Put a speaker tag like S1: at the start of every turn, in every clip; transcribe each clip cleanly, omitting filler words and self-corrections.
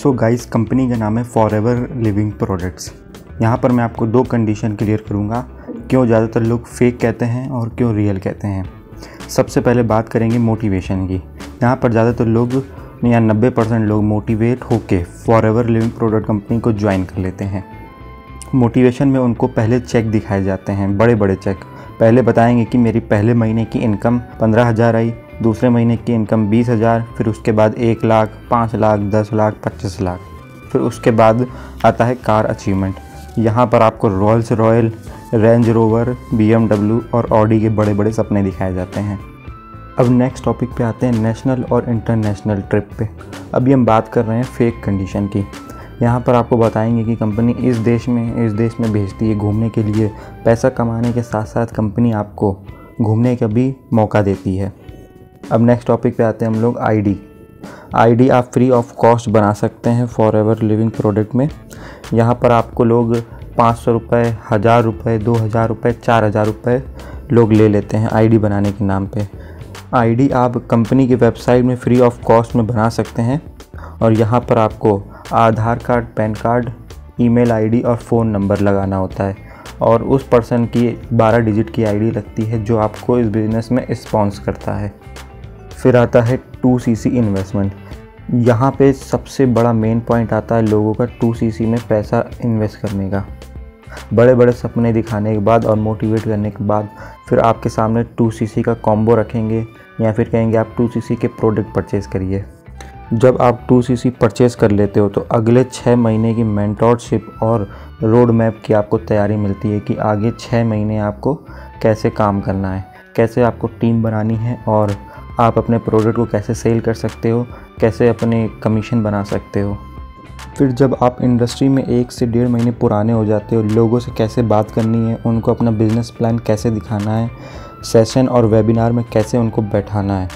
S1: So guys, company का नाम है फॉरएवर लिविंग प्रोडक्ट्स। यहाँ पर मैं आपको दो कंडीशन क्लियर करूँगा, क्यों ज़्यादातर लोग फेक कहते हैं और क्यों रियल कहते हैं। सबसे पहले बात करेंगे मोटिवेशन की। यहाँ पर ज़्यादातर लोग या 90% लोग मोटिवेट होके फॉरएवर लिविंग प्रोडक्ट कंपनी को ज्वाइन कर लेते हैं। मोटिवेशन में उनको पहले चेक दिखाए जाते हैं, बड़े बड़े चेक। पहले बताएंगे कि मेरी पहले महीने की इनकम 15,000 आई, दूसरे महीने की इनकम 20,000, फिर उसके बाद 1 लाख, 5 लाख, 10 लाख, 25 लाख। फिर उसके बाद आता है कार अचीवमेंट। यहाँ पर आपको Rolls Royce, Range Rover, BMW और ऑडी के बड़े बड़े सपने दिखाए जाते हैं। अब नेक्स्ट टॉपिक पे आते हैं नेशनल और इंटरनेशनल ट्रिप पे। अभी हम बात कर रहे हैं फेक कंडीशन की। यहाँ पर आपको बताएंगे कि कंपनी इस देश में भेजती है घूमने के लिए। पैसा कमाने के साथ साथ कंपनी आपको घूमने का भी मौका देती है। अब नेक्स्ट टॉपिक पे आते हैं हम लोग आईडी आप फ्री ऑफ कॉस्ट बना सकते हैं फॉरएवर लिविंग प्रोडक्ट में। यहाँ पर आपको लोग 500 रुपये, 1000 रुपये, 2000 रुपये, 4000 रुपये लोग ले लेते हैं आईडी बनाने के नाम पे। आईडी आप कंपनी की वेबसाइट में फ्री ऑफ कॉस्ट में बना सकते हैं और यहाँ पर आपको Aadhaar card, PAN card, email ID और फ़ोन नंबर लगाना होता है और उस पर्सन की 12 डिजिट की आईडी लगती है जो आपको इस बिज़नेस में स्पॉन्सर करता है। फिर आता है 2CC इन्वेस्टमेंट। यहाँ पे सबसे बड़ा मेन पॉइंट आता है लोगों का 2CC में पैसा इन्वेस्ट करने का। बड़े बड़े सपने दिखाने के बाद और मोटिवेट करने के बाद फिर आपके सामने 2CC का कॉम्बो रखेंगे या फिर कहेंगे आप 2CC के प्रोडक्ट परचेज़ करिए। जब आप 2CC परचेज़ कर लेते हो तो अगले 6 महीने की मेंटोरशिप और रोड मैप की आपको तैयारी मिलती है कि आगे 6 महीने आपको कैसे काम करना है, कैसे आपको टीम बनानी है और आप अपने प्रोडक्ट को कैसे सेल कर सकते हो, कैसे अपने कमीशन बना सकते हो। फिर जब आप इंडस्ट्री में 1 से 1.5 महीने पुराने हो जाते हो, लोगों से कैसे बात करनी है, उनको अपना बिजनेस प्लान कैसे दिखाना है, सेशन और वेबिनार में कैसे उनको बैठाना है,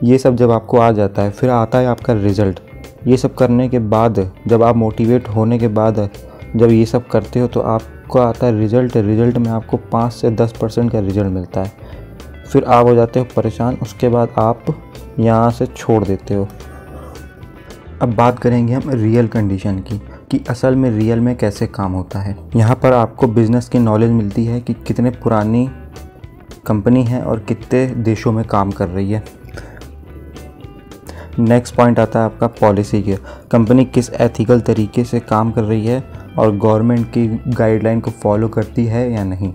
S1: ये सब जब आपको आ जाता है फिर आता है आपका रिज़ल्ट। ये सब करने के बाद जब आप मोटिवेट होने के बाद जब ये सब करते हो तो आपको आता है रिज़ल्ट। रिज़ल्ट में आपको 5 से 10% का रिज़ल्ट मिलता है। फिर आप हो जाते हो परेशान, उसके बाद आप यहाँ से छोड़ देते हो। अब बात करेंगे हम रियल कंडीशन की कि असल में रियल में कैसे काम होता है। यहाँ पर आपको बिज़नेस की नॉलेज मिलती है कि कितने पुरानी कंपनी है और कितने देशों में काम कर रही है। नेक्स्ट पॉइंट आता है आपका पॉलिसी के, कंपनी किस एथिकल तरीके से काम कर रही है और गवर्नमेंट की गाइडलाइन को फॉलो करती है या नहीं।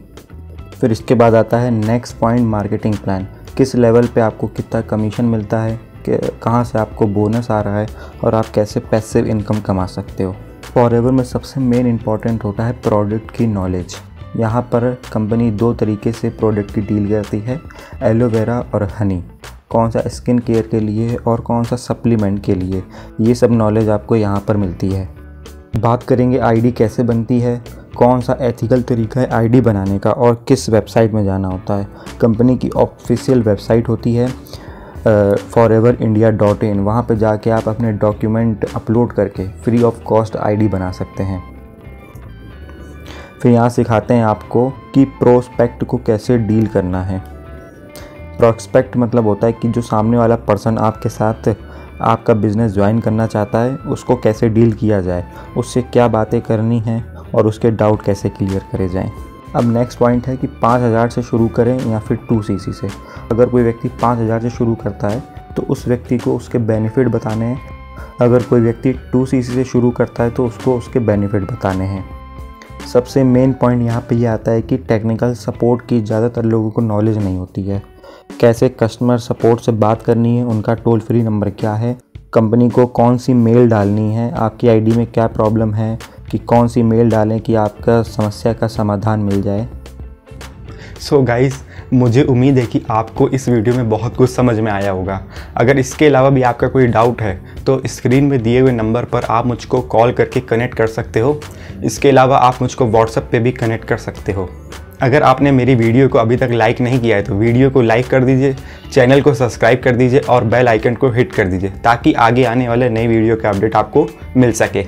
S1: फिर इसके बाद आता है नेक्स्ट पॉइंट मार्केटिंग प्लान, किस लेवल पे आपको कितना कमीशन मिलता है, कहाँ से आपको बोनस आ रहा है और आप कैसे पैसिव इनकम कमा सकते हो। फॉरएवर में सबसे मेन इम्पॉर्टेंट होता है प्रोडक्ट की नॉलेज। यहाँ पर कंपनी 2 तरीके से प्रोडक्ट की डील करती है, एलोवेरा और हनी। कौन सा स्किन केयर के लिए और कौन सा सप्लीमेंट के लिए, ये सब नॉलेज आपको यहाँ पर मिलती है। बात करेंगे आईडी कैसे बनती है, कौन सा एथिकल तरीका है आईडी बनाने का और किस वेबसाइट में जाना होता है। कंपनी की ऑफिशियल वेबसाइट होती है foreverindia.in। वहाँ पे जाके आप अपने डॉक्यूमेंट अपलोड करके फ्री ऑफ कॉस्ट आईडी बना सकते हैं। फिर यहाँ सिखाते हैं आपको कि प्रोस्पेक्ट को कैसे डील करना है। प्रोस्पेक्ट मतलब होता है कि जो सामने वाला पर्सन आपके साथ आपका बिज़नेस ज्वाइन करना चाहता है उसको कैसे डील किया जाए, उससे क्या बातें करनी हैं और उसके डाउट कैसे क्लियर करे जाएं। अब नेक्स्ट पॉइंट है कि 5000 से शुरू करें या फिर 2CC से। अगर कोई व्यक्ति 5000 से शुरू करता है तो उस व्यक्ति को उसके बेनिफिट बताने हैं। अगर कोई व्यक्ति 2CC से शुरू करता है तो उसको उसके बेनिफिट बताने हैं। सबसे मेन पॉइंट यहाँ पे ये आता है कि टेक्निकल सपोर्ट की ज़्यादातर लोगों को नॉलेज नहीं होती है। कैसे कस्टमर सपोर्ट से बात करनी है, उनका टोल फ्री नंबर क्या है, कंपनी को कौन सी मेल डालनी है, आपकी आईडी में क्या प्रॉब्लम है कि कौन सी मेल डालें कि आपका समस्या का समाधान मिल जाए।
S2: सो गाइस, मुझे उम्मीद है कि आपको इस वीडियो में बहुत कुछ समझ में आया होगा। अगर इसके अलावा भी आपका कोई डाउट है तो स्क्रीन में दिए हुए नंबर पर आप मुझको कॉल करके कनेक्ट कर सकते हो। इसके अलावा आप मुझको व्हाट्सएप पे भी कनेक्ट कर सकते हो। अगर आपने मेरी वीडियो को अभी तक लाइक नहीं किया है तो वीडियो को लाइक कर दीजिए, चैनल को सब्सक्राइब कर दीजिए और बेल आइकन को हिट कर दीजिए ताकि आगे आने वाले नई वीडियो का अपडेट आपको मिल सके।